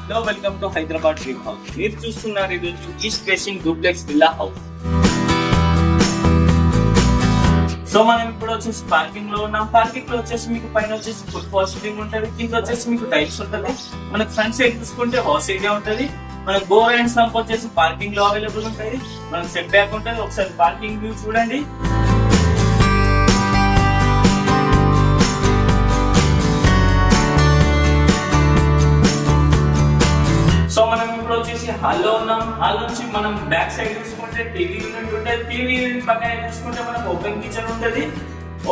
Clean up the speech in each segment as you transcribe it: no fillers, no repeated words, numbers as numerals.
Hello welcome to Hyderabad dream house. మీరు చూస్తున్నారు ఈరోజు east facing duplex villa house. So మనం ఇప్పుడు వచ్చేసి పార్కింగ్ లో ఉన్నాం. పార్కింగ్ లో వచ్చేసి మీకు పైన వచ్చేసి ఫుల్ పాసిటింగ్ ఉంటుంది, కింద వచ్చేసి మీకు టైల్స్ ఉంటుంది. మనకు ఫ్రంట్ సైడ్ చూసుకుంటే హాస్ ఏరియా ఉంటుంది. మనకు బోర్ అండ్ స్లంప్ వచ్చేసి పార్కింగ్ లో అవైలబుల్ ఉంటుంది. మనకు సెట్ బ్యాక్ ఉంటుంది. ఒకసారి పార్కింగ్ వ్యూ చూడండి. సో మనం ఇప్పుడు వచ్చేసి హాల్లో ఉన్నాం. హాల్ నుంచి మనం బ్యాక్ సైడ్ చూసుకుంటే టీవీ యూనిట్ ఉంటుంది. టీవీ యూనిట్ పక్కన చూసుకుంటే మనకు ఓపెన్ కిచెన్ ఉంటుంది.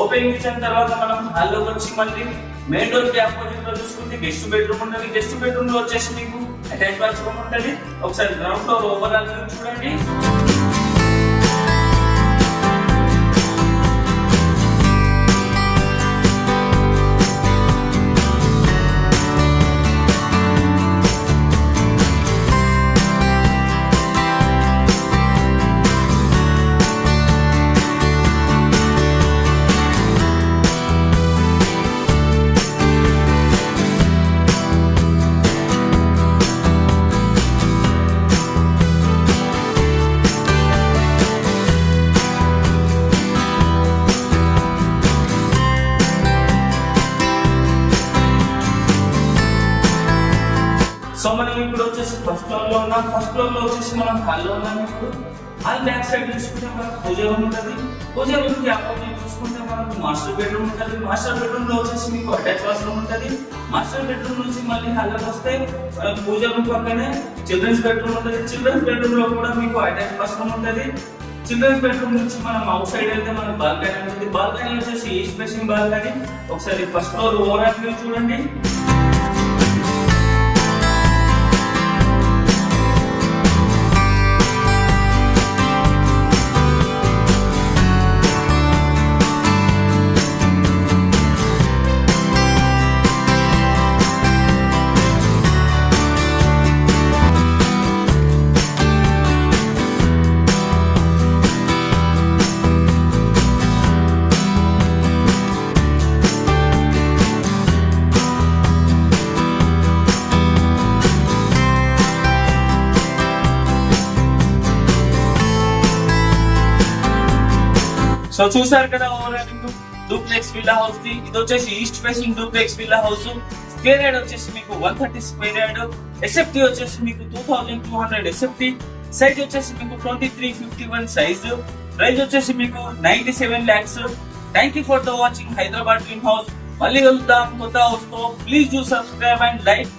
ఓపెన్ కిచెన్ తర్వాత మనం హాల్లో వచ్చి మళ్ళీ మెయిన్ డోర్ కి ఆపోజిట్ లో చూసుకుంటే గెస్ట్ బెడ్రూమ్ ఉంటుంది. గెస్ట్ బెడ్రూమ్ లో వచ్చేసి మీకు అటాచ్ బాత్రూమ్ ఉంటుంది. ఒకసారి గ్రౌండ్ ఫ్లోర్ ఓవరాల్ వ్యూ చూడండి. సో మనం ఇప్పుడు వచ్చేసి ఫస్ట్ ఫ్లోర్ లో ఉన్నాం. ఫస్ట్ ఫ్లోర్ లో వచ్చేసి మనం హాల్లో ఉన్నాం. ఇప్పుడు హాల్ బ్యాక్ సైడ్ చూసుకుంటే మనకు పూజ రూమ్ ఉంటుంది. పూజ రూమ్ కి ఆపోజిట్ చూసుకుంటే మనకు మాస్టర్ బెడ్రూమ్ ఉంటుంది. మాస్టర్ బెడ్రూమ్ లో వచ్చేసి మీకు అటాచ్ వాష్రూమ్ ఉంటుంది. మాస్టర్ బెడ్రూమ్ నుంచి మళ్ళీ హాల్లోకి వస్తే మనకు పూజ రూమ్ పక్కనే చిల్డ్రన్స్ బెడ్రూమ్ ఉంటుంది. చిల్డ్రన్స్ బెడ్రూమ్ లో కూడా మీకు అటాచ్ వాష్రూమ్ ఉంటుంది. చిల్డ్రన్స్ బెడ్రూమ్ నుంచి మనం అవుట్ సైడ్ వెళ్తే మనకు బాల్కనీ ఉంటుంది. బాల్కనీ వచ్చేసి ఈస్ట్ ఫేసింగ్ బాల్కనీ. ఒకసారి ఫస్ట్ ఫ్లోర్ ఓవరాల్ వ్యూ చూడండి. సో చూసారు కదా overall duplex villa house the. ఇది వచ్చేసి east facing duplex villa house. Square yard వచ్చేసి మీకు 130 స్క్వేర్ యార్డ్. ఎస్ఎఫ్టీ వచ్చేసి మీకు 2200 ఎస్ఎఫ్టీ. సైజ్ వచ్చేసి మీకు 2351 సైజ్. ప్రైస్ వచ్చేసి మీకు 97 lakhs. Thank you for the watching Hyderabad dream house. మళ్ళీ వెళ్దాం కొత్త హౌస్ తో. Please do subscribe and like.